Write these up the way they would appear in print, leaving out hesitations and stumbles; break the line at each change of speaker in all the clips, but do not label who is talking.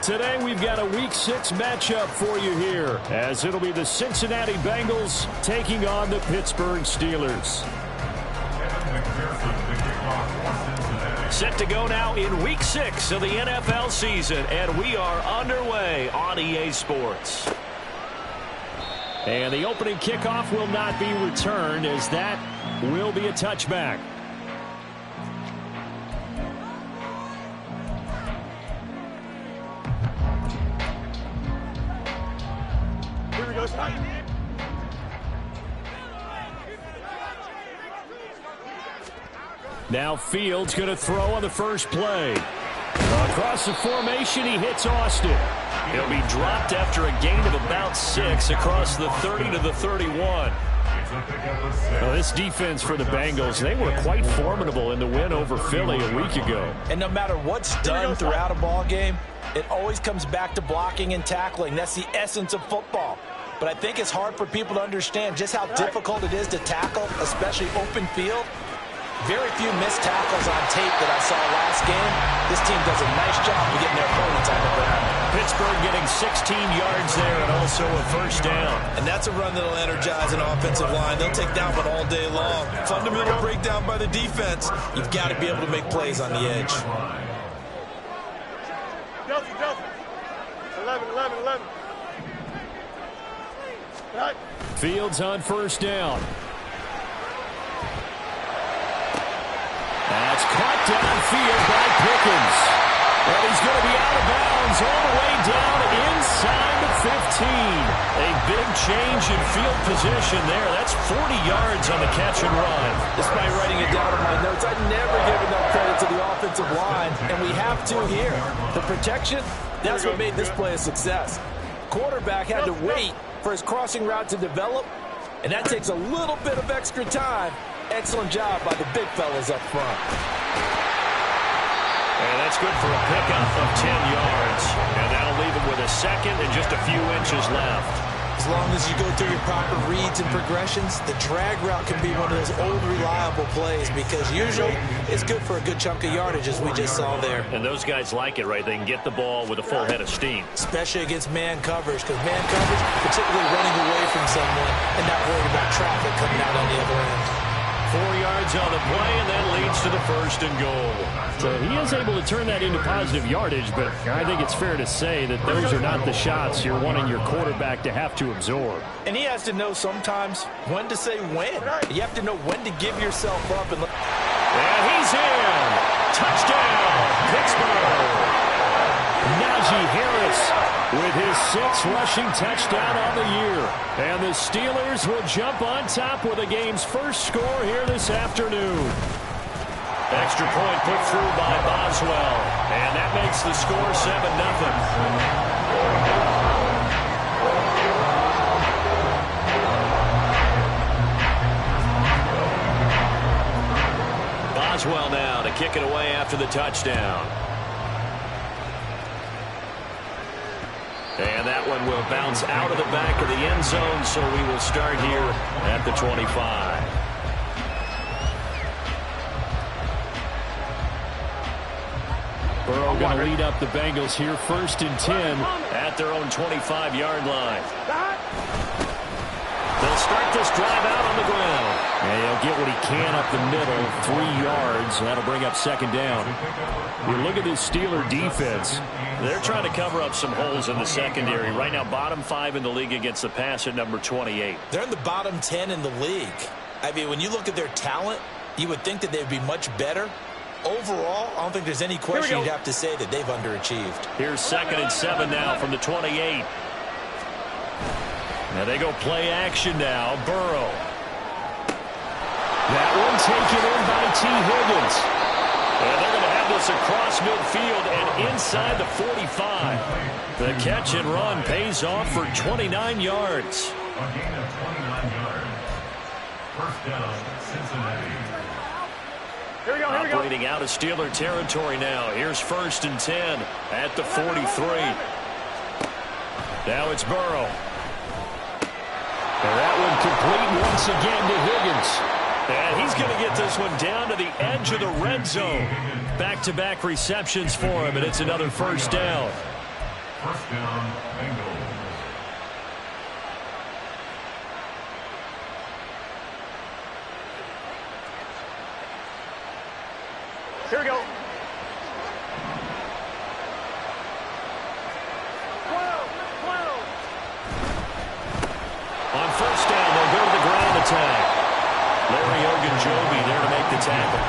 Today we've got a Week 6 matchup for you here, as it'll be the Cincinnati Bengals taking on the Pittsburgh Steelers. Set to go now in Week 6 of the NFL season, and we are underway on EA Sports. And the opening kickoff will not be returned, as that will be a touchback. Now Fields going to throw on the first play. Across the formation, he hits Austin. He'll be dropped after a gain of about 6 across the 30 to the 31. Well, this defense for the Bengals, they were quite formidable in the win over Philly a week ago.
And no matter what's done throughout a ball game, it always comes back to blocking and tackling. That's the essence of football. But I think it's hard for people to understand just how difficult it is to tackle, especially open field. Very few missed tackles on tape that I saw last game. This team does a nice job of getting their opponents on the ground.
Pittsburgh getting 16 yards there and also a first down.
And that's a run that'll energize an offensive line. They'll take that one all day long. Fundamental breakdown by the defense. You've got to be able to make plays on the edge.
11.
Fields on first down. That's caught downfield by Pickens. And he's going to be out of bounds all the way down inside the 15. A big change in field position there. That's 40 yards on the catch and run.
Despite writing it down in my notes, I never give enough credit to the offensive line, and we have to here. The protection, that's what made this play a success. Quarterback had to wait for his crossing route to develop, and that takes a little bit of extra time. Excellent job by the big fellas up front.
And that's good for a pickup of 10 yards. And that'll leave him with a second and just a few inches left.
As long as you go through your proper reads and progressions, the drag route can be one of those old reliable plays because usually it's good for a good chunk of yardage, as we just saw there.
And those guys like it, right? They can get the ball with a full head of steam.
Especially against man coverage, because man coverage, particularly running away from someone and not worried about traffic coming out on the other end.
4 yards on the play, and that leads to the first and goal. So he is able to turn that into positive yardage, but I think it's fair to say that those are not the shots you're wanting your quarterback to have to absorb.
And he has to know sometimes when to say when. You have to know when to give yourself up. And
he's in. Touchdown, Pittsburgh. Najee Harris with his 6th rushing touchdown on the year. And the Steelers will jump on top with the game's first score here this afternoon. Extra point put through by Boswell. And that makes the score 7-0. Boswell now to kick it away after the touchdown. And that one will bounce out of the back of the end zone, so we will start here at the 25. Burrow going to lead up the Bengals here, 1st and 10 at their own 25-yard line. They'll start this drive out on the ground. And he'll get what he can up the middle, 3 yards. That'll bring up 2nd down. You look at this Steeler defense. They're trying to cover up some holes in the secondary. Right now, bottom 5 in the league against the pass at number 28.
They're in the bottom 10 in the league. I mean, when you look at their talent, you would think that they'd be much better. Overall, I don't think there's any question you'd have to say that they've underachieved.
Here's 2nd and 7 now from the 28. Now they go play action now. Burrow. That one taken in by T. Higgins. And they're going to have this across midfield and inside the 45. The catch and run pays off for 29 yards.
First down, Cincinnati.
Operating out of Steeler territory now. Here's 1st and 10 at the 43. Now it's Burrow. And that one complete once again to Higgins. And he's going to get this one down to the edge of the red zone. Back-to-back receptions for him, and it's another first down.
First down, Bengals.
Here we go. 12.
On first down, they'll go to the ground attack. Larry Ogunjobi there to make the tackle.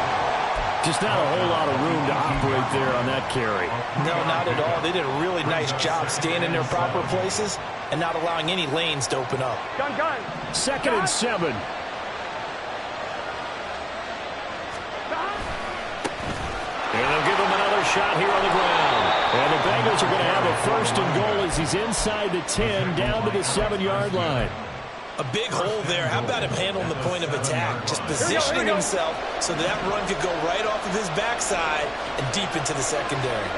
Just not a whole lot of room to operate there on that carry.
No, not at all. They did a really nice job staying in their proper places and not allowing any lanes to open up.
Gun.
2nd and 7. And they'll give him another shot here on the ground. And the Bengals are going to have a first and goal as he's inside the 10 down to the 7-yard line.
A big hole there. How about him handling the point of attack? Just positioning himself so that run could go right off of his backside and deep into the secondary.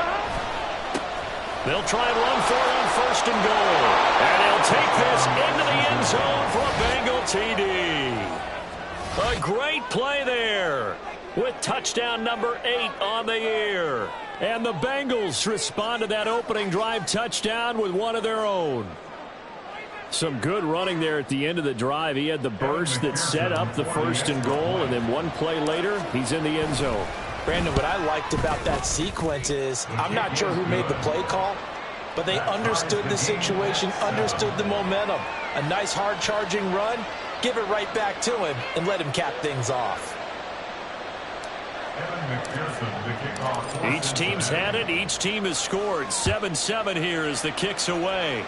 They'll try and run for it on first and goal. And he'll take this into the end zone for a Bengal TD. A great play there with touchdown number 8 on the year. And the Bengals respond to that opening drive touchdown with one of their own. Some good running there at the end of the drive. He had the burst that set up the first and goal, and then one play later, he's in the end zone.
Brandon, what I liked about that sequence is I'm not sure who made the play call, but they understood the situation, understood the momentum. A nice hard-charging run, give it right back to him, and let him cap things off.
Each team's had it. Each team has scored. 7-7 here as the kick's away.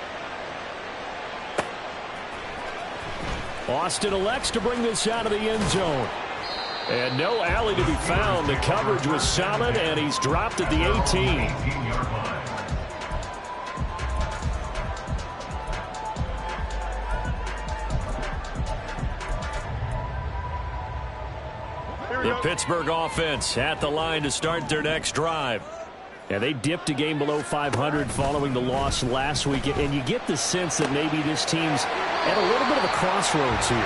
Austin elects to bring this out of the end zone. And no alley to be found. The coverage was solid, and he's dropped at the 18. The Pittsburgh offense at the line to start their next drive. Yeah, they dipped a game below 500 following the loss last week, and you get the sense that maybe this team's at a little bit of a crossroads here.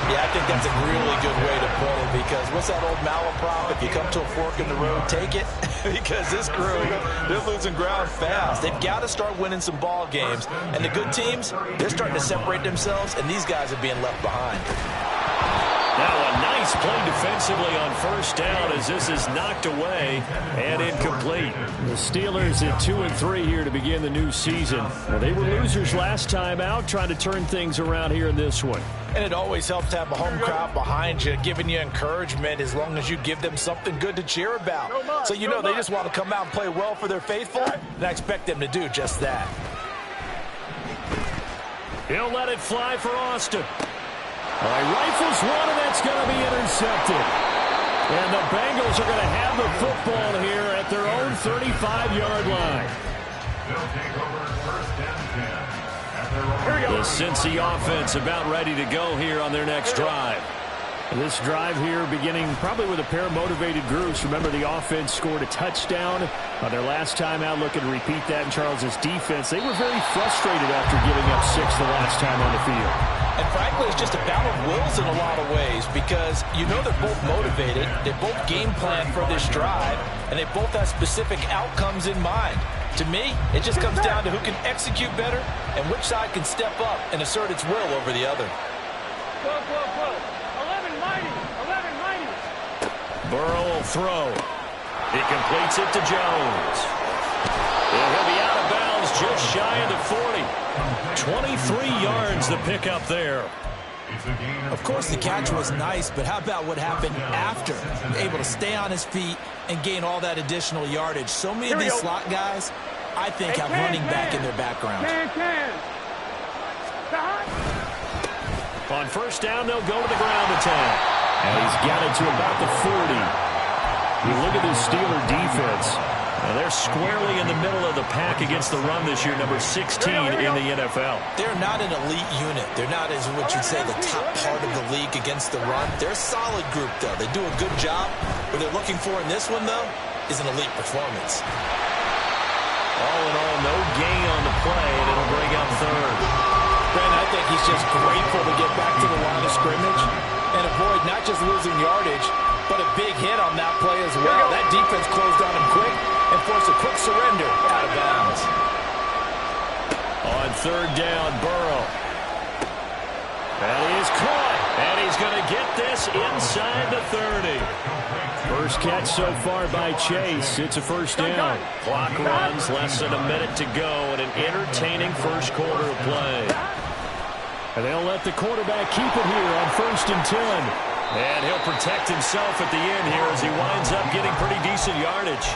Yeah, I think that's a really good way to put it, because what's that old malaprop? If you come to a fork in the road, take it. Because this crew, they're losing ground fast. They've got to start winning some ball games. And the good teams, they're starting to separate themselves, and these guys are being left behind.
Now a nice play defensively on first down as this is knocked away and incomplete. The Steelers at 2-3 here to begin the new season. Well, they were losers last time out, trying to turn things around here in this one.
And it always helps to have a home crowd behind you, giving you encouragement as long as you give them something good to cheer about. So you know they just want to come out and play well for their faithful, and I expect them to do just that.
He'll let it fly for Austin. All right, rifles one, and that's going to be intercepted. And the Bengals are going to have the football here at their own 35-yard line.
They'll take over first and 10.
The Cincy offense about ready to go here on their next drive. This drive here beginning probably with a pair of motivated groups. Remember, the offense scored a touchdown their last time out. Looking to repeat that in Charles's defense. They were very frustrated after giving up 6 the last time on the field.
And frankly, it's just a battle of wills in a lot of ways, because you know they're both motivated, they both game plan for this drive, and they both have specific outcomes in mind. To me, it just comes down to who can execute better and which side can step up and assert its will over the other.
11 mighty.
Burrow will throw. He completes it to Jones. He'll be out of bounds just shy of the 40. 23 yards the pickup there.
Of course, the catch was nice, but how about what happened after? Able to stay on his feet and gain all that additional yardage. So many of these slot guys, I think, have running back in their background.
On first down, they'll go to the ground attack. And he's got it to about the 40. You look at this Steeler defense. They're squarely in the middle of the pack against the run this year, number 16 in the NFL.
They're not an elite unit. They're not, as what you'd say, the top part of the league against the run. They're a solid group, though. They do a good job. What they're looking for in this one, though, is an elite performance.
All in all, no gain on the play, and it'll bring up third.
Brandon, I think he's just grateful to get back to the line of scrimmage. and avoid not just losing yardage, but a big hit on that play as well. That defense closed on him quick and forced a quick surrender out of bounds.
On third down, Burrow. And he is caught. And he's going to get this inside the 30. First catch so far by Chase. It's a first down. Clock runs, less than a minute to go, and an entertaining first quarter of play. And they'll let the quarterback keep it here on 1st and 10. And he'll protect himself at the end here as he winds up getting pretty decent yardage.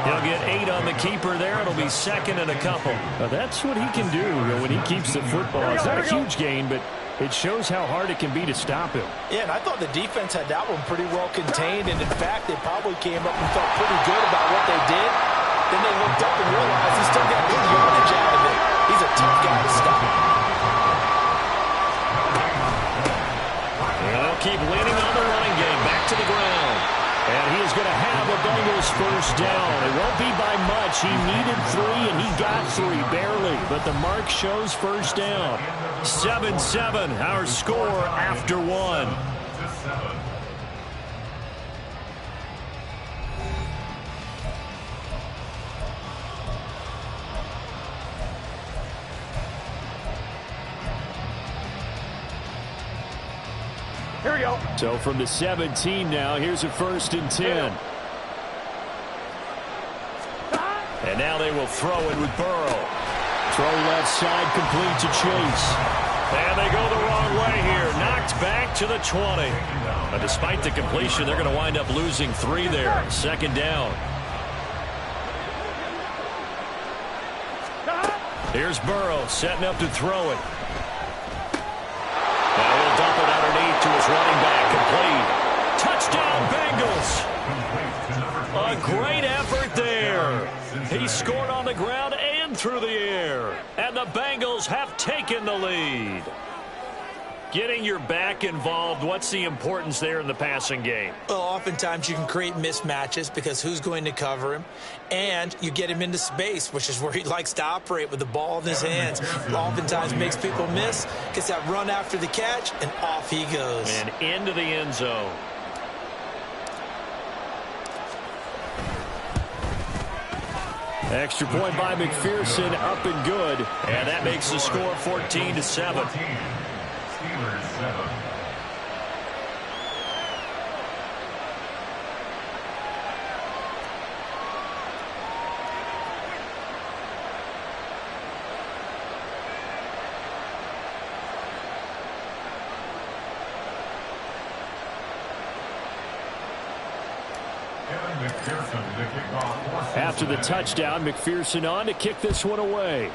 He'll get 8 on the keeper there. It'll be 2nd and a couple. Now that's what he can do when he keeps the football. It's not a huge gain, but it shows how hard it can be to stop him.
Yeah, and I thought the defense had that one pretty well contained, and in fact, they probably came up and felt pretty good about what they did. Then they looked up and realized he still got good yardage out of it. He's a tough guy to stop.
And they'll keep leaning on the running game. Back to the ground. And he is going to have the Bengals first down. It won't be by much. He needed 3, and he got 3, barely. But the mark shows first down. 7-7, our score after 1.
Here we go.
So from the 17 now, here's a 1st and 10. And now they will throw it with Burrow. Throw left side, complete to Chase. And they go the wrong way here. Knocked back to the 20. But despite the completion, they're going to wind up losing 3 there. 2nd down. Here's Burrow setting up to throw it. Now he'll dump it underneath to his running back. Complete. Touchdown, Bengals. A great effort there. He scored on the ground and through the air. And the Bengals have taken the lead. Getting your back involved, what's the importance there in the passing game?
Well, oftentimes you can create mismatches because who's going to cover him? And you get him into space, which is where he likes to operate with the ball in his hands. Oftentimes makes people miss, gets that run after the catch, and off he goes.
And into the end zone. Extra point by McPherson, up and good. And that makes the score 14-7.
Steelers 7.
After the touchdown, McPherson on to kick this one away.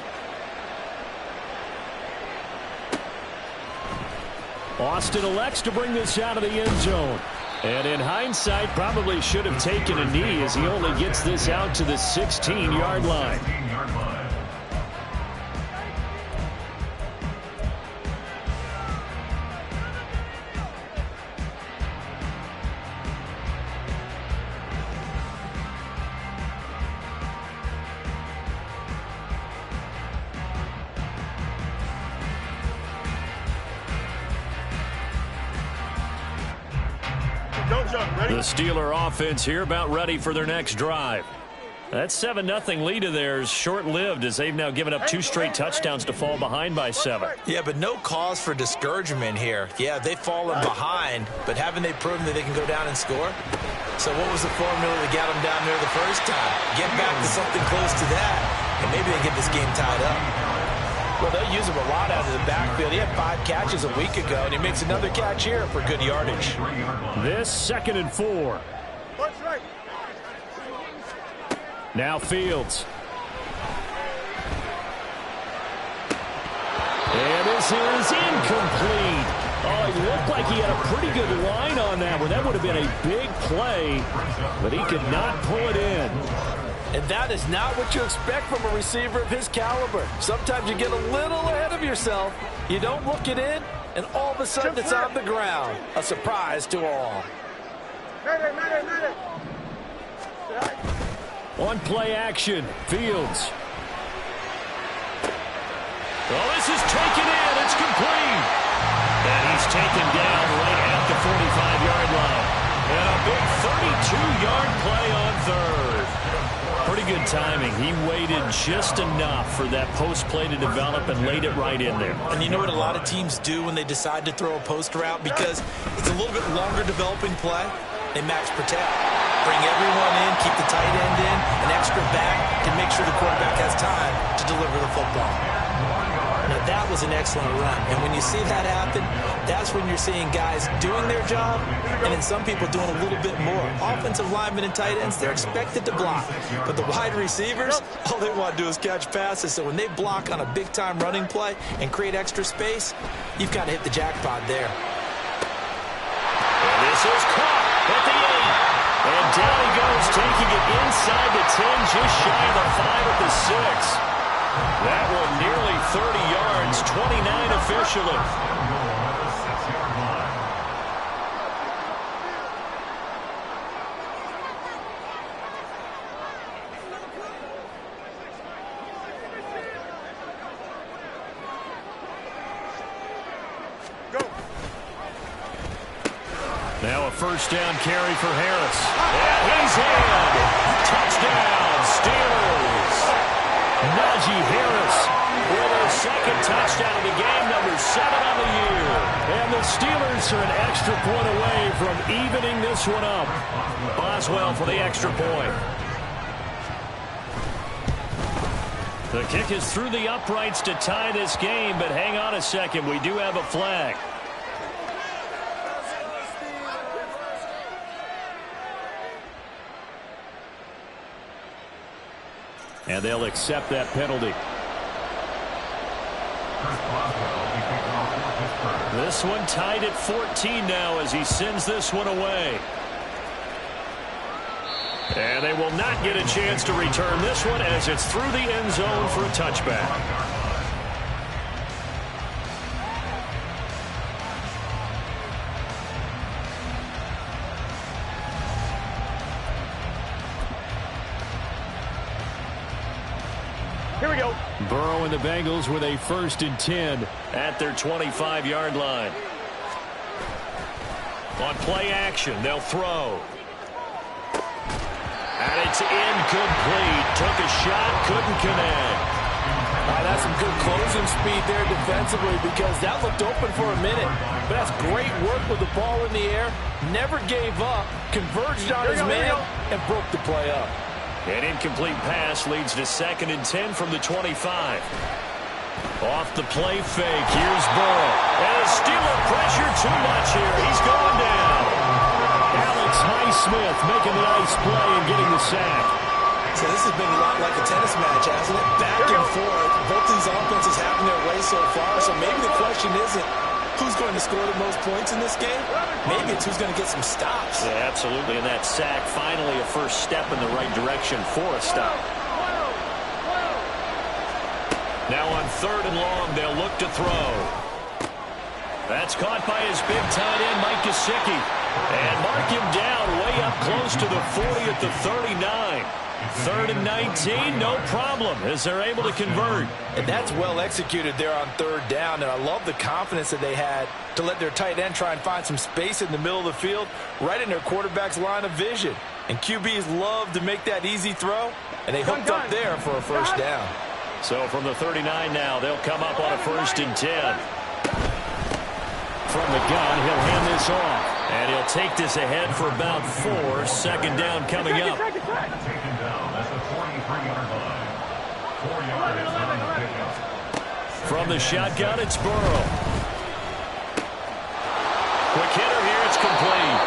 Austin elects to bring this out of the end zone. And in hindsight, probably should have taken a knee as he only gets this out to the 16-yard line. The Steeler offense here about ready for their next drive. That 7-0 lead of theirs short-lived as they've now given up 2 straight touchdowns to fall behind by 7.
Yeah, but no cause for discouragement here. Yeah, they've fallen behind, but haven't they proven that they can go down and score? So what was the formula that got them down there the first time? Get back to something close to that, and maybe they get this game tied up.
Well, they'll use him a lot out of the backfield. He had 5 catches a week ago, and he makes another catch here for good yardage.
This 2nd and 4. Now Fields. And this is incomplete. Oh, he looked like he had a pretty good line on that one. That would have been a big play, but he could not pull it in.
And that is not what you expect from a receiver of his caliber. Sometimes you get a little ahead of yourself. You don't look it in, and all of a sudden it's on the ground. A surprise to all.
On play action, Fields. Well, this is taken in. It's complete. And he's taken down right at the timing. He waited just enough for that post play to develop and laid it right in there.
And you know what a lot of teams do when they decide to throw a post route? Because it's a little bit longer developing play. They max protect. Bring everyone in, keep the tight end in, an extra back to make sure the quarterback has time to deliver the football. Now, that was an excellent run. And when you see that happen, that's when you're seeing guys doing their job and then some people doing a little bit more. Offensive linemen and tight ends, they're expected to block. But the wide receivers, all they want to do is catch passes. So when they block on a big-time running play and create extra space, you've got to hit the jackpot there.
And this is caught at the 8. And down he goes, taking it inside the 10, just shy of the 5 at the 6. That one nearly 30 yards, 29 officially. Now a first down carry for Harris. And he's in. Touchdown, Steelers. Najee Harris with a second touchdown of the game, number 7 on the year. And the Steelers are an extra point away from evening this one up. Boswell for the extra point. The kick is through the uprights to tie this game, but hang on a second. We do have a flag. And they'll accept that penalty. This one tied at 14 now as he sends this one away. And they will not get a chance to return this one as it's through the end zone for a touchback.
Here we go.
Burrow and the Bengals with a 1st and 10 at their 25-yard line. On play action, they'll throw. And it's incomplete. Took a shot, couldn't connect.
That's some good closing speed there defensively because that looked open for a minute. But that's great work with the ball in the air. Never gave up, converged on his man, and broke the play up.
An incomplete pass leads to 2nd and 10 from the 25. Off the play fake, here's Burrow. And the Steeler pressure too much here. He's going down. Alex Highsmith making a nice play and getting the sack.
So this has been a lot like a tennis match, hasn't it? Back and forth. Both these offenses having their way so far. So maybe the question isn't who's going to score the most points in this game. Maybe it's who's going to get some stops.
Yeah, absolutely. And that sack, finally a first step in the right direction for a stop. Now on 3rd and long, they'll look to throw. That's caught by his big tight end, Mike Gesicki. And mark him down way up close to the 40 at the 39. 3rd and 19, no problem, as they're able to convert.
And that's well executed there on 3rd down, and I love the confidence that they had to let their tight end try and find some space in the middle of the field, right in their quarterback's line of vision. And QBs love to make that easy throw, and they hooked up there for a first down.
So from the 39 now, they'll come up on a 1st and 10. From the gun, he'll hand this off. And he'll take this ahead for about 4. 2nd down coming up.
Taken down at the 43-yard line. 4 yards on the pickup.
From the shotgun, it's Burrow. Quick hitter here, it's complete.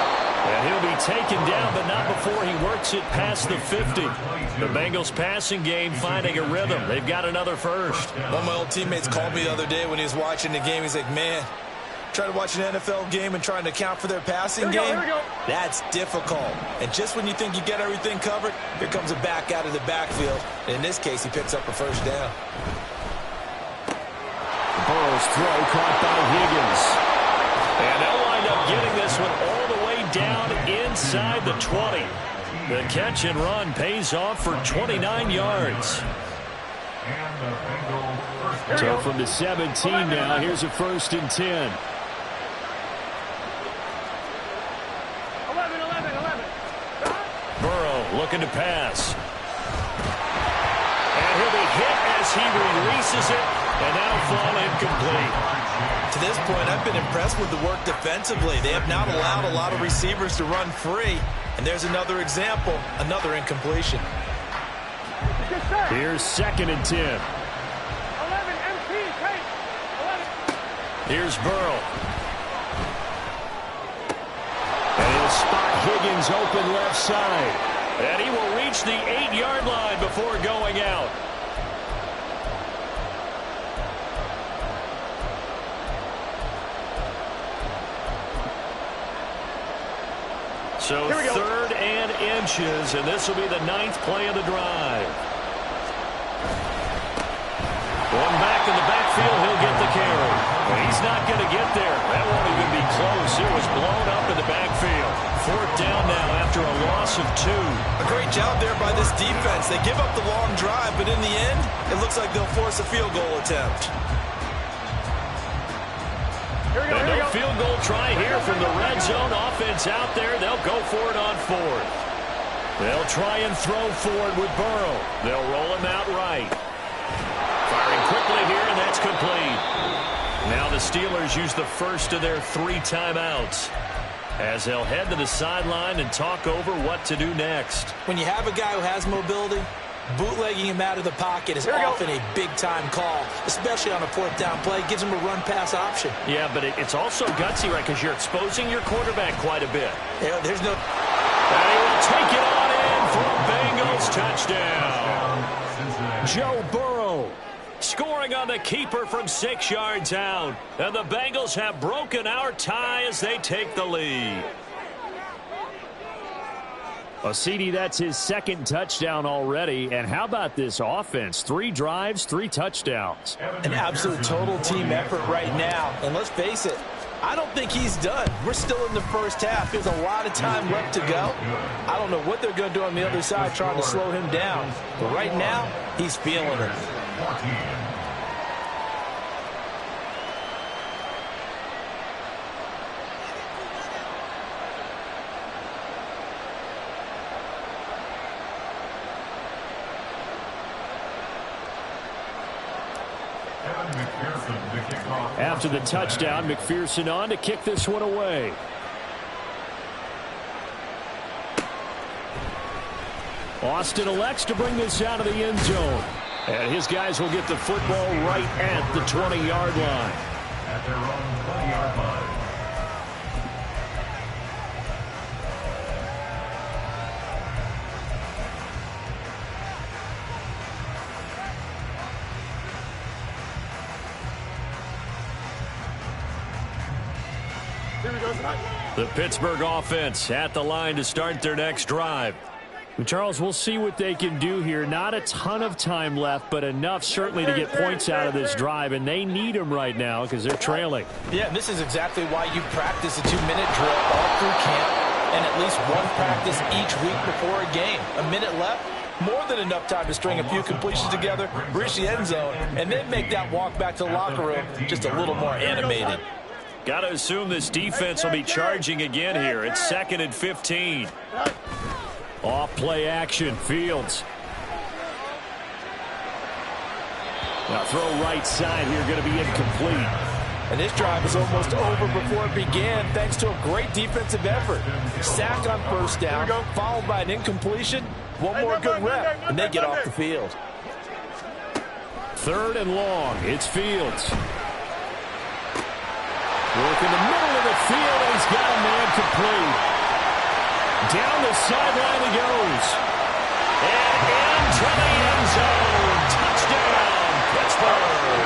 And he'll be taken down, but not before he works it past the 50. The Bengals passing game finding a rhythm. They've got another first.
One of my old teammates called me the other day when he was watching the game. He's like, man, trying to watch an NFL game and trying to account for their passing game, that's difficult. And just when you think you get everything covered, here comes a back out of the backfield. And in this case, he picks up a first down.
Burrow's throw caught by Higgins. And they'll wind up getting this one all the way down inside the 20. The catch and run pays off for 29 yards. So from the 17 now, here's a 1st and 10.
11.
Burrow looking to pass. misses it, and that'll fall incomplete.
To this point, I've been impressed with the work defensively. They have not allowed a lot of receivers to run free. And there's another example, another incompletion.
Here's 2nd and 10.
11, MP, take 11.
Here's Burrow. And he'll spot Higgins open left side. And he will reach the 8-yard line before going out. So 3rd and inches, and this will be the 9th play of the drive. One back in the backfield, he'll get the carry. But he's not going to get there. That won't even be close. It was blown up in the backfield. 4th down now after a loss of 2.
A great job there by this defense. They give up the long drive, but in the end, it looks like they'll force a field goal attempt.
And no field goal try here from the red zone. Offense out there. They'll go for it on 4th. They'll try and throw for it with Burrow. They'll roll him out right. Firing quickly here, and that's complete. Now the Steelers use the first of their 3 timeouts as they'll head to the sideline and talk over what to do next.
When you have a guy who has mobility, bootlegging him out of the pocket is often a big-time call, especially on a 4th down play. Gives him a run-pass option.
Yeah, but it's also gutsy, right, because you're exposing your quarterback quite a bit.
Yeah, there's no...
And he will take it on in for a Bengals touchdown. Joe Burrow scoring on the keeper from 6 yards out. And the Bengals have broken our tie as they take the lead. Well, CD, that's his 2nd touchdown already. And how about this offense? 3 drives, 3 touchdowns.
An absolute total team effort right now. And let's face it, I don't think he's done. We're still in the first half. There's a lot of time left to go. I don't know what they're going to do on the other side trying to slow him down. But right now, he's feeling it.
After the touchdown, McPherson on to kick this one away. Austin elects to bring this out of the end zone. And his guys will get the football right at the 20-yard line.
At their own 20-yard line.
The Pittsburgh offense at the line to start their next drive. Charles, we'll see what they can do here. Not a ton of time left, but enough certainly to get points out of this drive, and they need them right now because they're trailing.
Yeah, and this is exactly why you practice a 2-minute drill all through camp and at least one practice each week before a game. A minute left, more than enough time to string a few completions together, reach the end zone, and then make that walk back to the locker room just a little more animated.
Got to assume this defense will be charging again here. It's 2nd and 15. Off play action, Fields. Now throw right side here, going to be incomplete.
And this drive is almost over before it began thanks to a great defensive effort. Sack on 1st down, followed by an incompletion. One more good rep, and they get off the field.
3rd and long, it's Fields. Work in the middle of the field, and he's got a man complete. Down the sideline he goes. And into the end zone. Touchdown, Pittsburgh.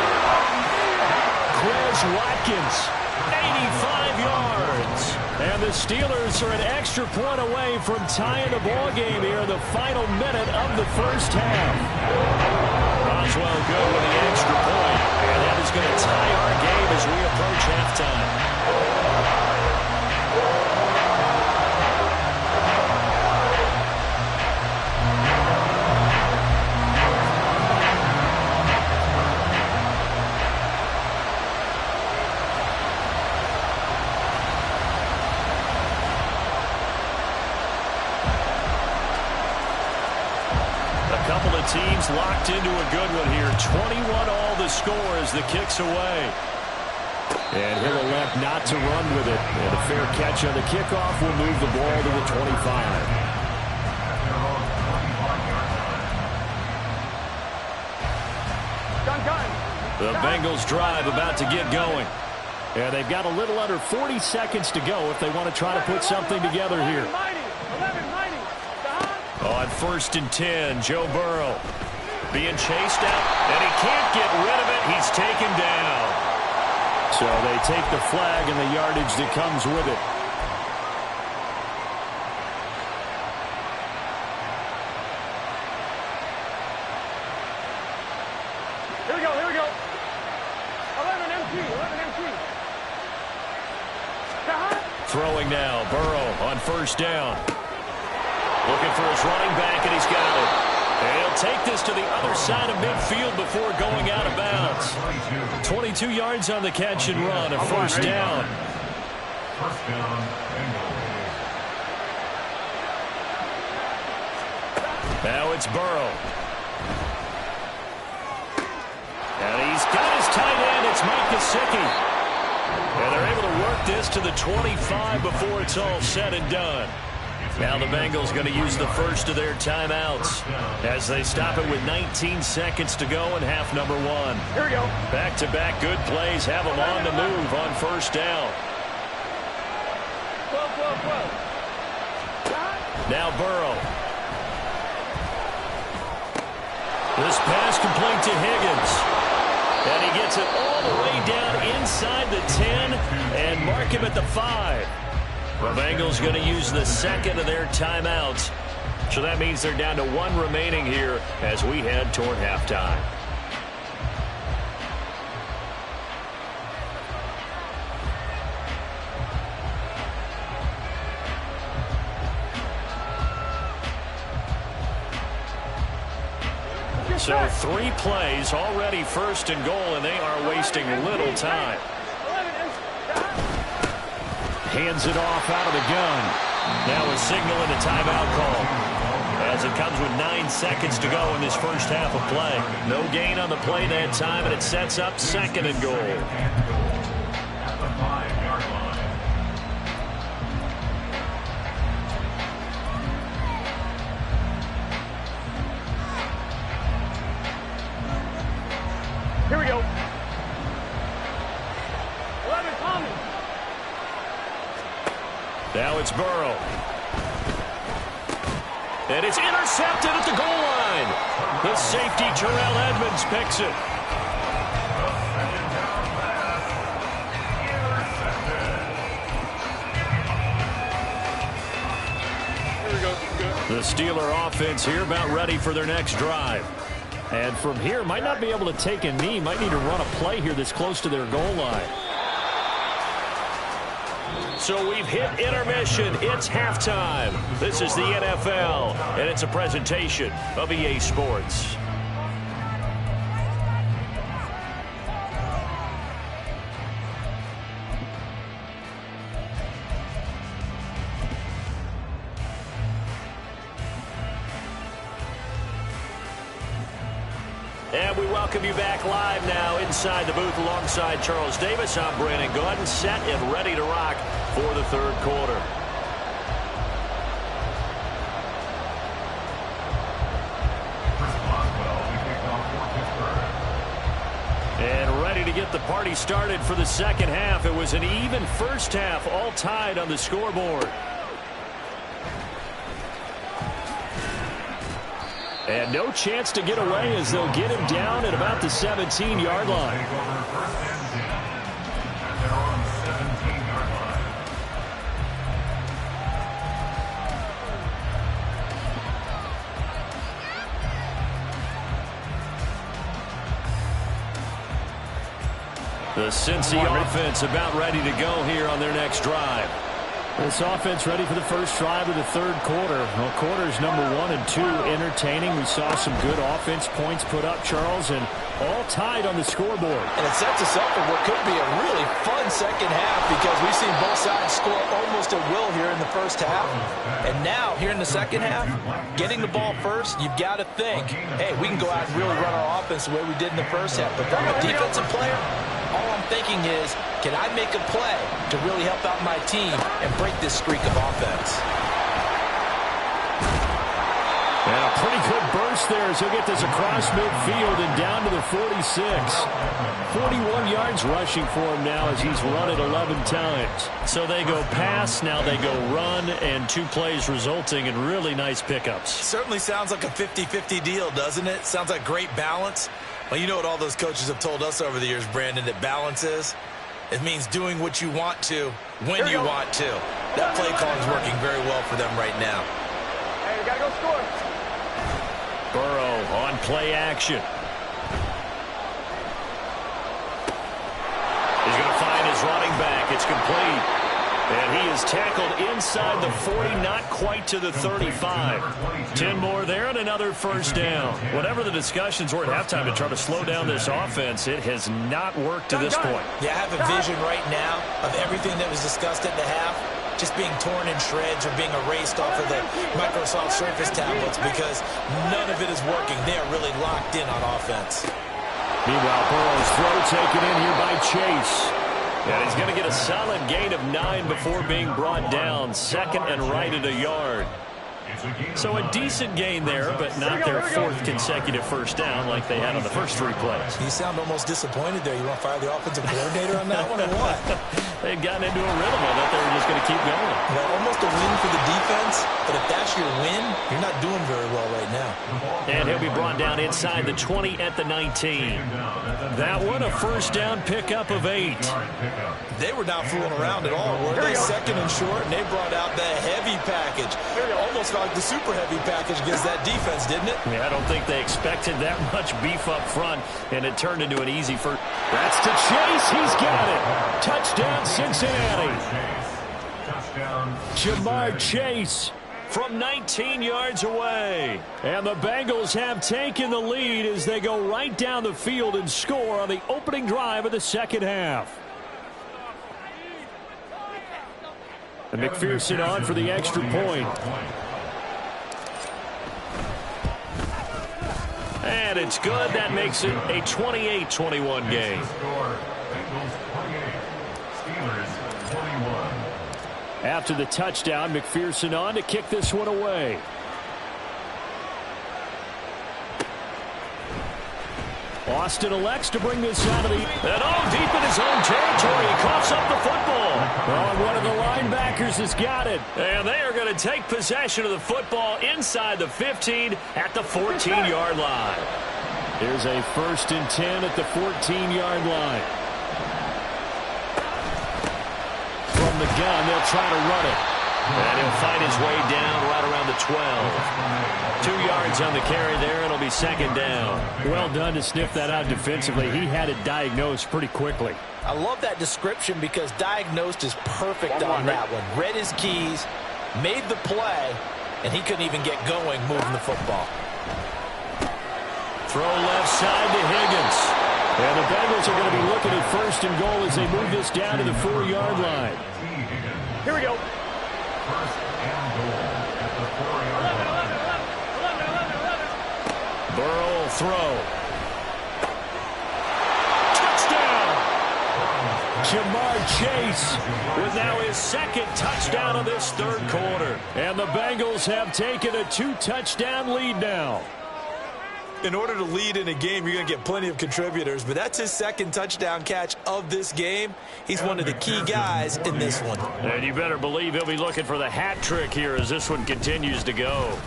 Chris Watkins, 85 yards. And the Steelers are an extra point away from tying the ball game here in the final minute of the first half. Boswell good with the extra point. And that is going to tie our game as we approach halftime. Teams locked locked into a good one here. 21-all the score as the kick's away. And he'll elect not to run with it. And a fair catch on the kickoff will move the ball to the 25. The Bengals drive about to get going. And they've got a little under 40 seconds to go if they want to try to put something together here. On 1st and 10, Joe Burrow being chased out, and he can't get rid of it. He's taken down. So they take the flag and the yardage that comes with it.
Here we go, here we go. 11 MT.
Throwing now, Burrow on 1st down. Looking for his running back, and he's got it. And he'll take this to the other side of midfield before going out of bounds. 22 yards on the catch and run, a 1st down.
First down, Bengals.
Now it's Burrow. And he's got his tight end. It's Mike Gesicki. And they're able to work this to the 25 before it's all said and done. Now the Bengals going to use the first of their timeouts as they stop it with 19 seconds to go in half number 1.
Here we go.
Back-to-back good plays have them on the move on 1st down. 12. Now Burrow. This pass complete to Higgins. And he gets it all the way down inside the 10 and mark him at the 5. The Bengals going to use the second of their timeouts. So that means they're down to 1 remaining here as we head toward halftime. So 3 plays, already 1st and goal, and they are wasting little time. Hands it off out of the gun. Now a signal and a timeout call as it comes with 9 seconds to go in this first half of play. No gain on the play that time, and it sets up 2nd and goal.
At the 5-yard line.
Here we go. 11 Tommy.
Now it's Burrow. And it's intercepted at the goal line. The safety, Terrell Edmonds, picks it.
Here we go.
The Steeler offense here about ready for their next drive. And from here, might not be able to take a knee. Might need to run a play here that's close to their goal line. So we've hit intermission. It's halftime. This is the NFL, and it's a presentation of EA Sports. And we welcome you back live now inside the booth alongside Charles Davis. I'm Brandon Gordon, set and ready to rock for the 3rd quarter. And ready to get the party started for the 2nd half. It was an even first half, all tied on the scoreboard. And no chance to get away as they'll get him down at about the 17-yard line. The Cincy offense about ready to go here on their next drive. This offense ready for the first drive of the third quarter. Well, quarters number 1 and 2 entertaining. We saw some good offense points put up, Charles, and all tied on the scoreboard.
And it sets us up for what could be a really fun second half because we've seen both sides score almost at will here in the first half. And now, here in the second half, getting the ball first, you've got to think, hey, we can go out and really run our offense the way we did in the first half. But if I'm a defensive player, all I'm thinking is, can I make a play to really help out my team and break this streak of offense?
And a pretty good burst there as he'll get this across midfield and down to the 46. 41 yards rushing for him now as he's run it 11 times. So they go pass, now they go run, and 2 plays resulting in really nice pickups.
Certainly sounds like a 50-50 deal, doesn't it? Sounds like great balance. Well, you know what all those coaches have told us over the years, Brandon, that balance is? It means doing what you want to when you want to. That play calling is working very well for them right now.
Hey, we got to go score.
Burrow on play action. He's going to find his running back. It's complete. And he is tackled inside the 40, not quite to the 35. 10 more there and another first down. Whatever the discussions were at halftime to try to slow down this offense, it has not worked to this point.
Yeah, I have a vision right now of everything that was discussed at the half just being torn in shreds or being erased off of the Microsoft Surface tablets because none of it is working. They are really locked in on offense.
Meanwhile, Burrow's throw taken in here by Chase. And he's going to get a solid gain of 9 before being brought down. Second and right at a yard. So a decent gain there, but not their 4th consecutive first down like they had on the first 3 plays.
You sound almost disappointed there. You want to fire the offensive coordinator on that one or what?
They'd gotten into a rhythm. I thought they were just going to keep going.
Well, almost a win for the defense, but if that's your win, you're not doing very well right now.
And he'll be brought down inside the 20 at the 19. That one, a first down pickup of 8.
They were not fooling around at all, were they? Second and short, and they brought out the heavy package. Almost felt like the super heavy package against that defense, didn't it?
Yeah, I don't think they expected that much beef up front, and it turned into an easy first. That's to Chase. He's got it. Touchdown, Cincinnati. Jamar Chase from 19 yards away. And the Bengals have taken the lead as they go right down the field and score on the opening drive of the second half. And McPherson on for the extra point. And it's good. That makes it a 28-21 game. After the touchdown, McPherson on to kick this one away. Austin elects to bring this out of the... And all deep in his own territory. He coughs up the football. Oh, one of the linebackers has got it. And they are going to take possession of the football inside the 15 at the 14-yard line. Here's a 1st and 10 at the 14-yard line. From the gun, they'll try to run it. And he'll find his way down right around the 12. 2 yards on the carry there. It'll be second down. Well done to sniff that out defensively. He had it diagnosed pretty quickly.
I love that description because diagnosed is perfect on that one. Read his keys, made the play, and he couldn't even get going moving the football.
Throw left side to Higgins. And the Bengals are going to be looking at 1st and goal as they move this down to the 4-yard line.
Here we go.
First and goal at the 4-yard line.
Burrow will throw. Touchdown! Jamar Chase with now his 2nd touchdown of this 3rd quarter. And the Bengals have taken a 2-touchdown lead now.
In order to lead in a game, you're going to get plenty of contributors, but that's his 2nd touchdown catch of this game. He's one of the key guys in this one.
And you better believe he'll be looking for the hat trick here as this one continues to go.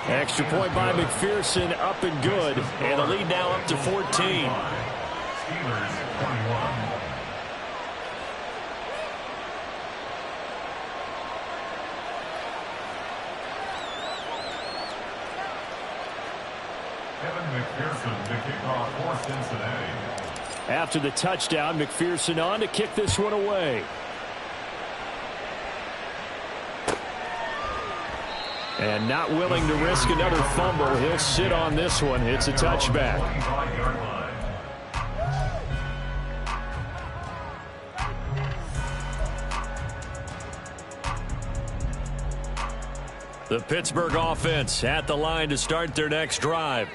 Extra point by McPherson, up and good. And the lead now up to 14.
Steelers 21. McPherson to kick off for Cincinnati.
After the touchdown, McPherson on to kick this one away. And not willing to risk another fumble. He'll sit on this one. It's a touchback. The Pittsburgh offense at the line to start their next drive.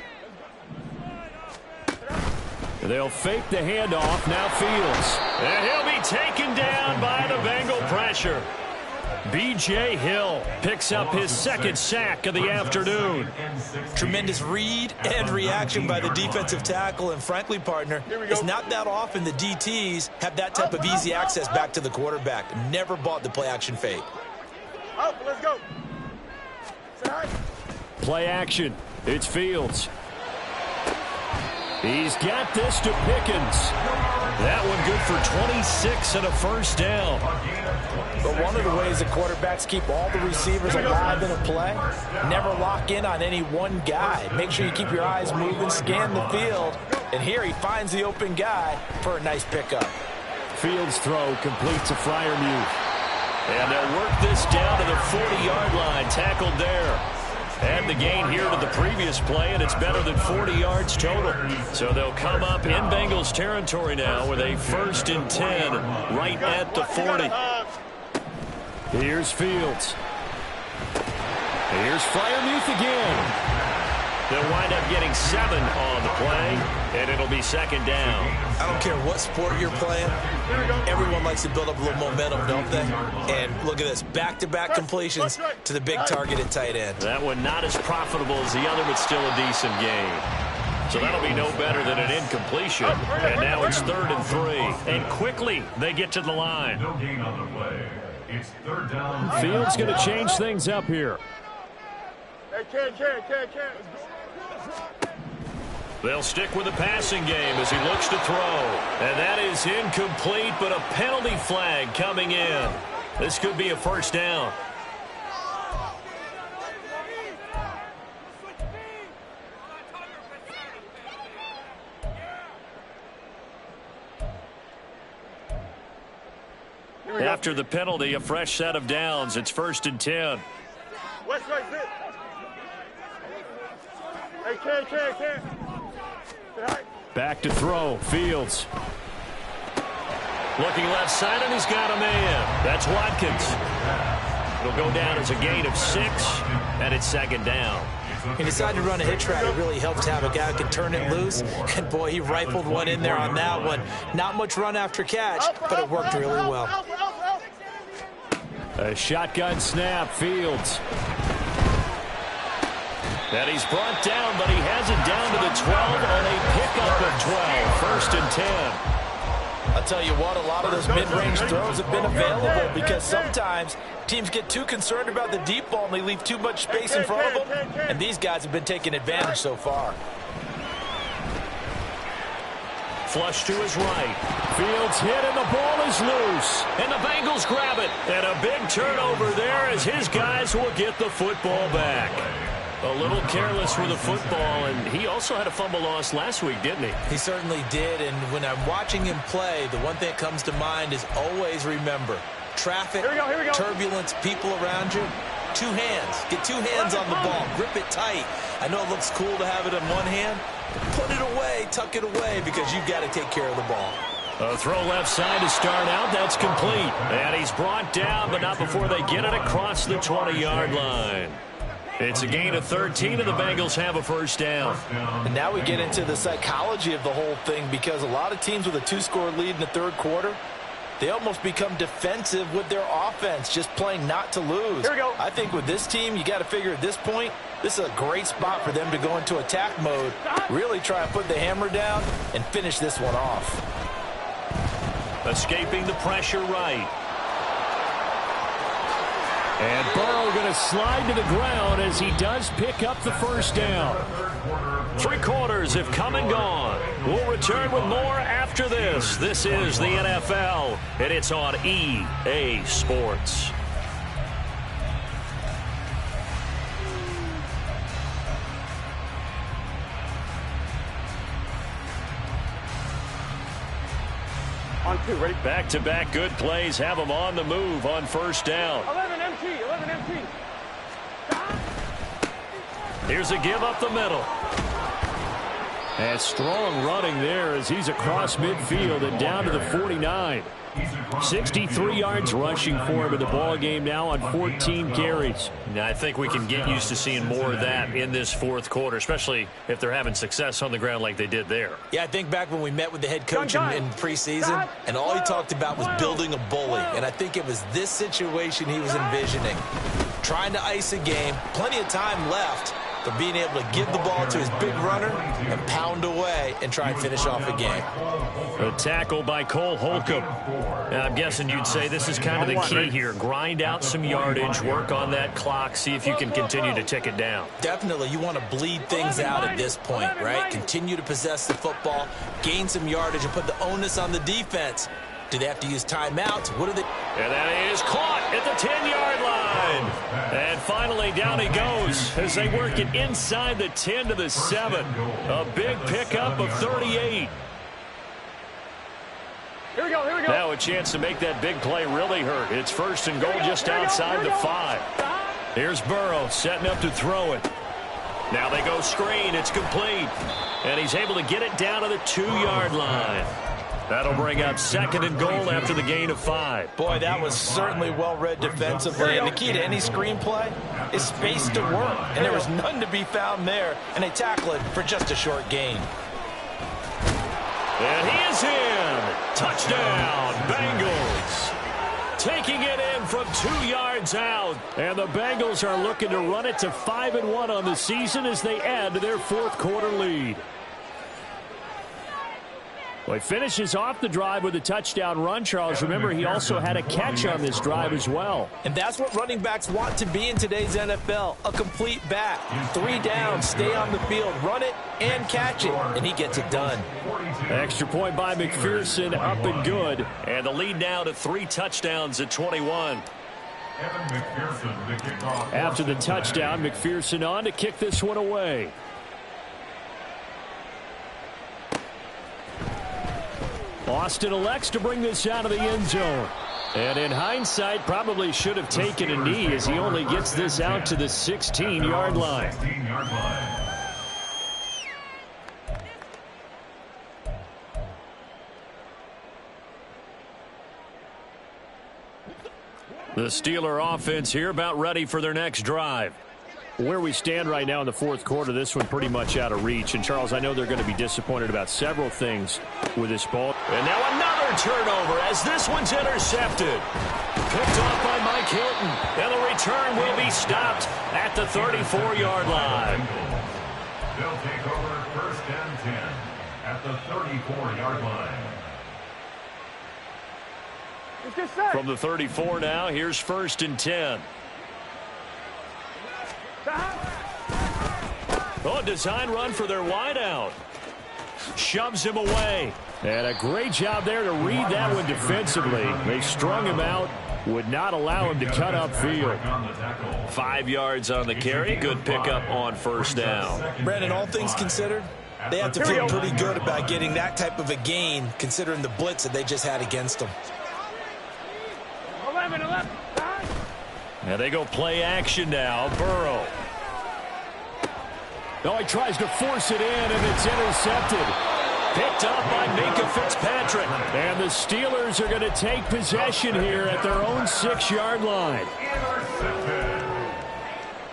They'll fake the handoff. Now Fields. And he'll be taken down by the Bengal pressure. B.J. Hill picks up his second sack of the afternoon.
Tremendous read and reaction by the defensive tackle. And frankly, partner, it's not that often the DTs have that type of easy access back to the quarterback. Never bought the play-action fake.
Up, let's go.
Play action. It's Fields. He's got this to Pickens. That one good for 26 and a first down.
But one of the ways the quarterbacks keep all the receivers alive in a play, never lock in on any one guy. Make sure you keep your eyes moving, scan the field. And here he finds the open guy for a nice pickup.
Fields' throw complete to Freiermuth. And they'll work this down to the 40-yard line. Tackled there. And the gain here to the previous play, and it's better than 40 yards total. So they'll come up in Bengals territory now with a 1st and 10 right at the 40. Here's Fields. Here's Freiermuth again. They'll wind up getting 7 on the play, and it'll be 2nd down.
I don't care what sport you're playing. Everyone likes to build up a little momentum, don't they? And look at this, back-to-back completions to the big targeted tight end.
That one not as profitable as the other, but still a decent gain. So that'll be no better than an incompletion. And now it's 3rd and 3. And quickly they get to the line.
No gain on the play. It's 3rd down.
Fields going to change things up here.
Hey, Ken.
They'll stick with the passing game as he looks to throw. And that is incomplete, but a penalty flag coming in. This could be a 1st down. After the penalty, a fresh set of downs. It's 1st and 10.
West right, sit. Hey, Ken.
Back to throw. Fields. Looking left side, and he's got a man. That's Watkins. It'll go down as a gain of 6, and it's 2nd down.
He decided to run a hitch route. It really helped to have a guy who can turn it loose. And, boy, he rifled one in there on that one. Not much run after catch, but it worked really well.
A shotgun snap. Fields. And he's brought down, but he has it down to the 12 on a pickup of 12. 1st and 10.
I'll tell you what, a lot of those mid-range throws have been available because sometimes teams get too concerned about the deep ball and they leave too much space in front of them, and these guys have been taking advantage so far.
Flush to his right. Fields hit, and the ball is loose. And the Bengals grab it. And a big turnover there as his guys will get the football back. A little careless with the football, and he also had a fumble loss last week, didn't he?
He certainly did, and when I'm watching him play, the one thing that comes to mind is always remember, traffic,
Here we go.
turbulence, people around you, 2 hands. Get 2 hands on the ball. Grip it tight. I know it looks cool to have it in one hand, but put it away, tuck it away, because you've got to take care of the ball.
A throw left side to start out. That's complete. And he's brought down, but not before they get it across the 20-yard line. It's a gain of 13, and the Bengals have a 1st down.
And now we get into the psychology of the whole thing because a lot of teams with a 2-score lead in the 3rd quarter, they almost become defensive with their offense, just playing not to lose.
Here we go.
I think with this team, you got to figure at this point, this is a great spot for them to go into attack mode, really try and put the hammer down and finish this one off.
Escaping the pressure right. And Burrow going to slide to the ground as he does pick up the 1st down. 3 quarters have come and gone. We'll return with more after this. This is the NFL, and it's on EA Sports.
On 2, ready?
Back-to-back good plays have them on the move on 1st down.
11 MT.
Here's a give up the middle. And strong running there as he's across midfield and down to the 49. 63 yards rushing for him in the ball game now on 14 carries.
Now, I think we can get used to seeing more of that in this fourth quarter, especially if they're having success on the ground like they did there.
Yeah, I think back when we met with the head coach in preseason, and all he talked about was building a bully. And I think it was this situation he was envisioning. Trying to ice a game, plenty of time left, but being able to give the ball to his big runner and pound away and try and finish off a game.
A tackle by Cole Holcomb.
I'm guessing you'd say this is kind of the key here. Grind out some yardage, work on that clock, see if you can continue to tick it down.
Definitely, you want to bleed things out at this point, right? Continue to possess the football, gain some yardage, and put the onus on the defense. Do they have to use timeouts? What are they?
And that is caught at the 10-yard line. And finally, down he goes as they work it inside the 10 to the 7. A big pickup of 38.
Here we go, here we go.
Now a chance to make that big play really hurt. It's first and goal just outside the 5. Here's Burrow setting up to throw it. Now they go screen. It's complete. And he's able to get it down to the 2-yard line. That'll bring up second and goal after the gain of 5.
Boy, that was certainly well-read defensively. And the key to any screenplay is space to work. And there was none to be found there. And they tackle it for just a short gain.
And he is in. Touchdown, Bengals. Taking it in from 2 yards out. And the Bengals are looking to run it to 5-1 on the season as they add to their fourth quarter lead. Well, he finishes off the drive with a touchdown run, Charles. Remember, he also had a catch on this drive as well.
And that's what running backs want to be in today's NFL, a complete back. 3 down, stay on the field, run it, and catch it, and he gets it done.
Extra point by McPherson, up and good. And the lead now to 3 touchdowns at 21. After the touchdown, McPherson on to kick this one away. Austin elects to bring this out of the end zone. And in hindsight, probably should have taken a knee as he only gets this out to the 16-yard line. The Steeler offense here about ready for their next drive. Where we stand right now in the fourth quarter, this one pretty much out of reach. And, Charles, I know they're going to be disappointed about several things with this ball. And now another turnover as this one's intercepted. Picked off by Mike Hilton. And the return will be stopped at the 34-yard line.
They'll take over first and 10 at the 34-yard line.
From the 34 now, here's first and 10. Oh, design run for their wideout. Shoves him away. And a great job there to read that one defensively. They strung him out, would not allow him to cut upfield. 5 yards on the carry. Good pickup on first down.
Brandon, all things considered, they have to feel pretty good about getting that type of a gain, considering the blitz that they just had against them.
11.
And they go play action now. Burrow. Oh, he tries to force it in, and it's intercepted. Picked up by Minka Fitzpatrick. And the Steelers are going to take possession here at their own 6-yard line.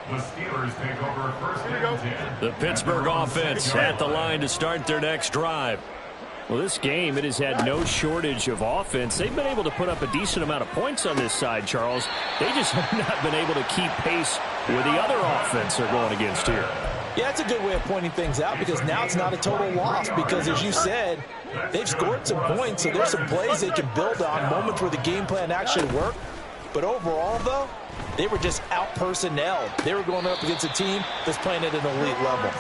The Steelers take over first and 10.
The Pittsburgh offense at the line to start their next drive. Well, this game, it has had no shortage of offense. They've been able to put up a decent amount of points on this side, Charles. They just have not been able to keep pace with the other offense they're going against here.
Yeah, that's a good way of pointing things out because now it's not a total loss because, as you said, they've scored some points, so there's some plays they can build on, moments where the game plan actually worked. But overall, though, they were just out-personnelled. They were going up against a team that's playing at an elite level.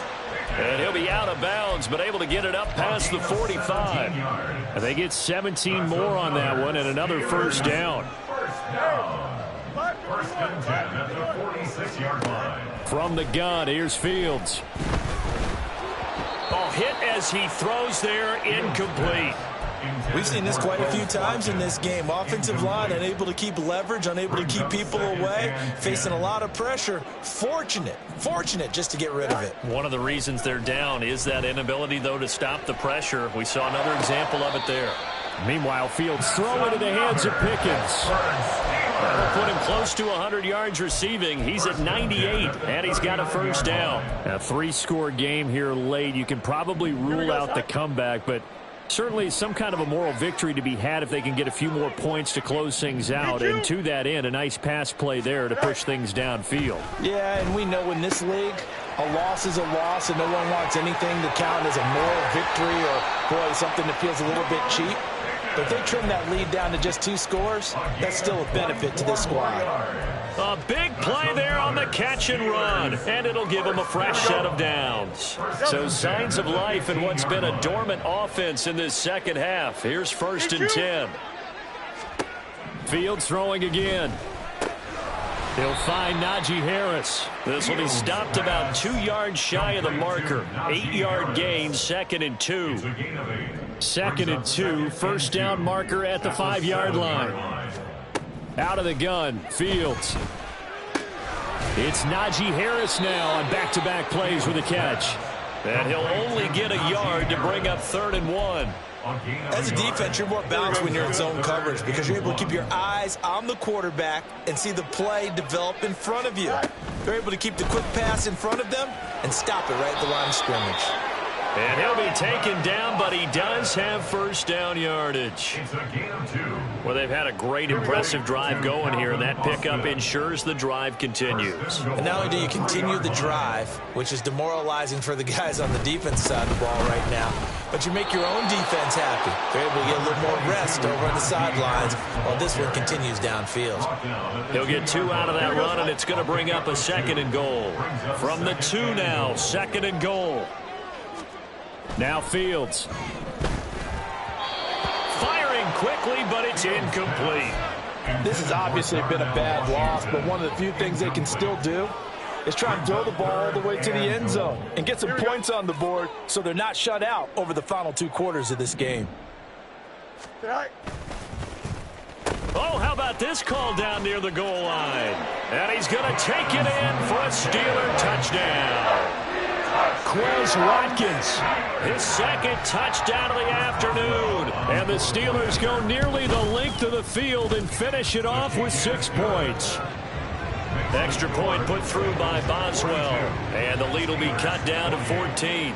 And he'll be out of bounds, but able to get it up past the 45. And they get 17 more on that one and another first down.
First and 10 at the 46-yard line.
From the gun, here's Fields. Oh, hit as he throws there, incomplete.
We've seen this quite a few times in this game. Offensive line unable to keep leverage, unable to keep people away, facing a lot of pressure. Fortunate just to get rid of it.
One of the reasons they're down is that inability, though, to stop the pressure. We saw another example of it there.
Meanwhile, Fields throw into the hands of Pickens.
That'll put him close to 100 yards receiving. He's at 98, and he's got a first down.
A 3-score game here late. You can probably rule out the comeback, but certainly some kind of a moral victory to be had if they can get a few more points to close things out. And to that end, a nice pass play there to push things downfield.
Yeah, and we know in this league, a loss is a loss, and no one wants anything to count as a moral victory or, boy, something that feels a little bit cheap. But if they trim that lead down to just 2 scores, that's still a benefit to this squad.
A big play there on the catch and run, and it'll give them a fresh set of downs. So signs of life in what's been a dormant offense in this second half. Here's 1st and 10.
Fields throwing again. He'll find Najee Harris.
This will be stopped about 2 yards shy of the marker. 8-yard gain, 2nd and 2.
2nd and 2, first down marker at the 5-yard line. Out of the gun, Fields. It's Najee Harris now on back-to-back plays with a catch.
And he'll only get a yard to bring up 3rd and 1.
As a defense, you're more balanced when you're in zone coverage because you're able to keep your eyes on the quarterback and see the play develop in front of you. They're able to keep the quick pass in front of them and stop it right at the line of scrimmage.
And he'll be taken down, but he does have first down yardage. Well, they've had a great, impressive drive going here, and that pickup ensures the drive continues.
And not only do you continue the drive, which is demoralizing for the guys on the defense side of the ball right now, but you make your own defense happy. They're able to get a little more rest over on the sidelines while this one continues downfield.
He'll get 2 out of that run, and it's going to bring up a 2nd and goal. From the 2 now, 2nd and goal.
Now Fields.
Firing quickly, but it's incomplete.
This has obviously been a bad loss, but one of the few things they can still do is try and throw the ball all the way to the end zone and get some points on the board so they're not shut out over the final 2 quarters of this game.
Oh, how about this call down near the goal line? And he's going to take it in for a Steeler touchdown.
Quez Watkins,
his 2nd touchdown of the afternoon.
And the Steelers go nearly the length of the field and finish it off with 6 points.
Extra point put through by Boswell. And the lead will be cut down to 14.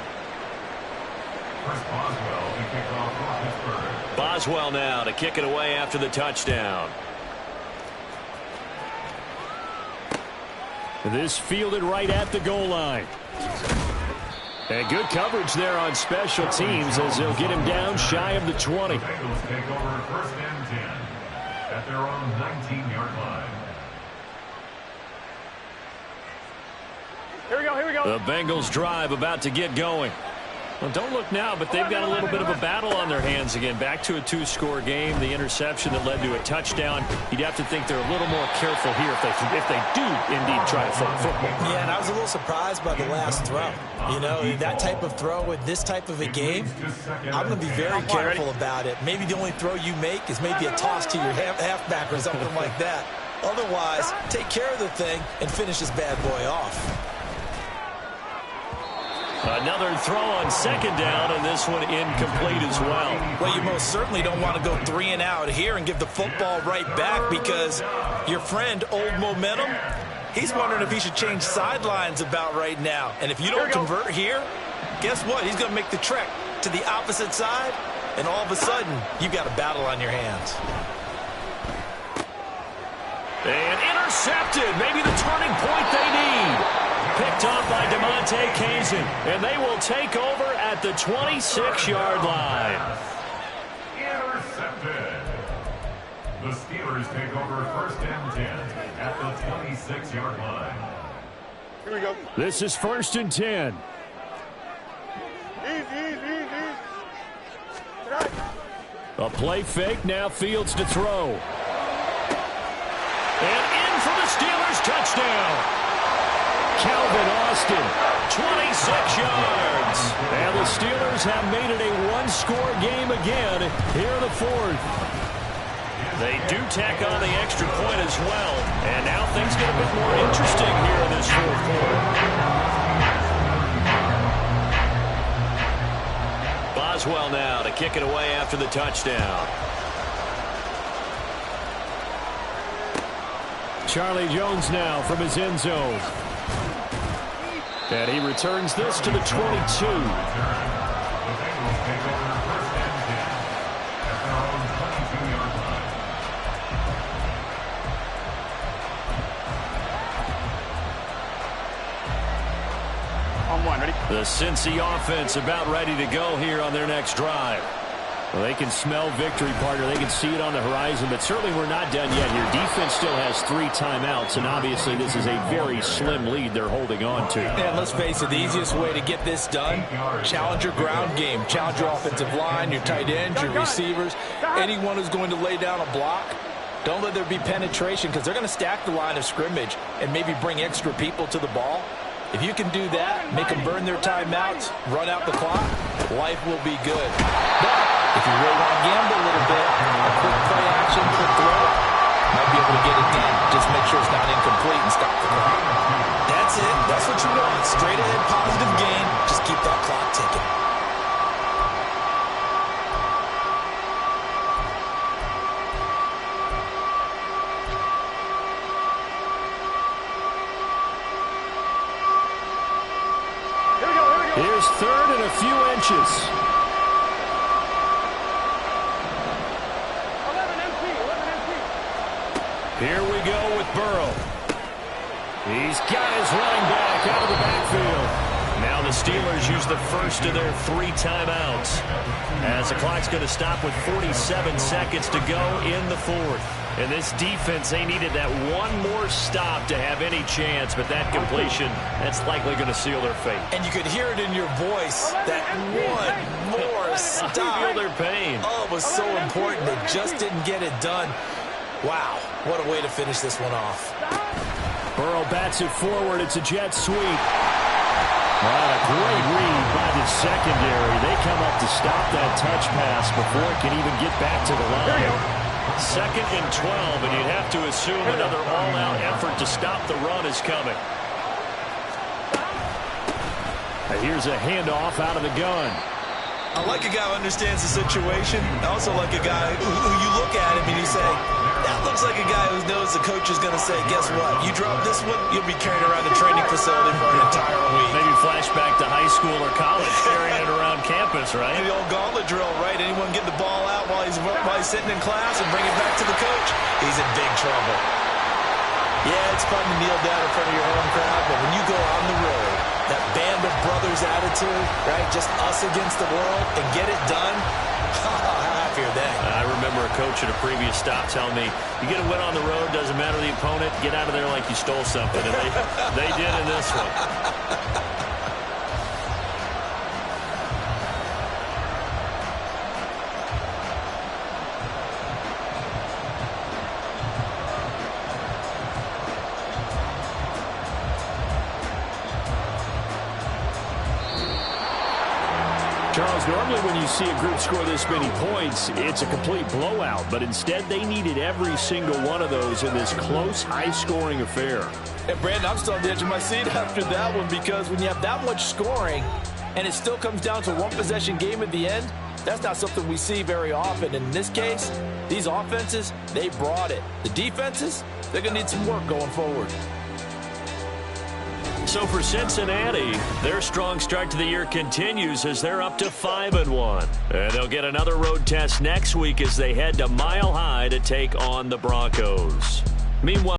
Boswell now to kick it away after the touchdown.
This fielded right at the goal line. And good coverage there on special teams as they'll get him down shy of the 20.
Bengals take over 1st and 10 at their own 19-yard line.
Here we go.
The Bengals drive about to get going. Well, don't look now, but they've got a little bit of a battle on their hands again. Back to a 2-score game. The interception that led to a touchdown. You'd have to think they're a little more careful here if they do indeed try to throw football.
Yeah, and I was a little surprised by the last throw. You know, that type of throw with this type of a game, I'm going to be very careful about it. Maybe the only throw you make is maybe a toss to your halfback or something like that. Otherwise, take care of the thing and finish this bad boy off.
Another throw on 2nd down, and this one incomplete as well.
Well, you most certainly don't want to go 3 and out here and give the football right back because your friend, Old Momentum, he's wondering if he should change sidelines about right now. And if you don't convert here, guess what? He's going to make the trek to the opposite side, and all of a sudden, you've got a battle on your hands.
And intercepted. Maybe the turning point they need. Picked off by DeMonte Kazin, and they will take over at the 26-yard line.
Intercepted. The Steelers take over 1st and 10 at the 26-yard line.
Here we go.
This is 1st and 10.
Easy.
A play fake, now Fields to throw.
And in for the Steelers touchdown.
Calvin Austin
26 yards. And the Steelers have made it a one-score game again here in the fourth. They do tack on the extra point as well. And now things get a bit more interesting here in this fourth quarter. Boswell now to kick it away after the touchdown. Charlie Jones now from his end zone. And he returns this to the 22. The Cincy offense about ready to go here on their next drive. Well, they can smell victory, partner. They can see it on the horizon, but certainly we're not done yet here. Defense still has 3 timeouts, and obviously this is a very slim lead they're holding on to.
And let's face it, the easiest way to get this done, challenge your ground game. Challenge your offensive line, your tight ends, your receivers, anyone who's going to lay down a block. Don't let there be penetration because they're going to stack the line of scrimmage and maybe bring extra people to the ball. If you can do that, make them burn their timeouts, run out the clock, life will be good. But if you really want to gamble a little bit, a quick play action, quick throw, might be able to get it done. Just make sure it's not incomplete and stop the clock.
That's it. That's what you want. Straight ahead, positive gain. Just keep that clock ticking.
Here's third and a few inches.
11 empty.
Here we go with Burrow. He's got his running back out of the backfield. Now the Steelers use the first of their 3 timeouts. As the clock's going to stop with 47 seconds to go in the fourth. And this defense, they needed that one more stop to have any chance, but that completion, that's likely going to seal their fate.
And you could hear it in your voice, that one more stop.
Feel their pain.
Oh, it was so important. They just didn't get it done. Wow, what a way to finish this one off.
Burrow bats it forward. It's a jet sweep. What a great read by the secondary. They come up to stop that touch pass before it can even get back to the line. 2nd and 12, and you'd have to assume another all-out effort to stop the run is coming. And here's a handoff out of the gun.
I like a guy who understands the situation. I also like a guy who you look at him and you say, that looks like a guy who knows the coach is going to say, guess what? You drop this one, you'll be carrying around the training facility for an entire week.
Maybe flashback to high school or college, carrying it around campus, right?
The old gauntlet drill, right? Anyone get the ball out while he's sitting in class and bring it back to the coach? He's in big trouble. Yeah, it's fun to kneel down in front of your home crowd, but when you go on the road, that band of brothers attitude, right? Just us against the world and get it done. How happy are they?
I remember a coach at a previous stop telling me, you get a win on the road, doesn't matter the opponent, get out of there like you stole something. And they did in this one. Charles, normally when you see a group score this many points, it's a complete blowout. But instead, they needed every single one of those in this close, high-scoring affair.
And Brandon, I'm still on the edge of my seat after that one because when you have that much scoring and it still comes down to one possession game at the end, that's not something we see very often. And in this case, these offenses, they brought it. The defenses, they're going to need some work going forward.
So for Cincinnati, their strong start to the year continues as they're up to 5-1. And they'll get another road test next week as they head to Mile High to take on the Broncos. Meanwhile,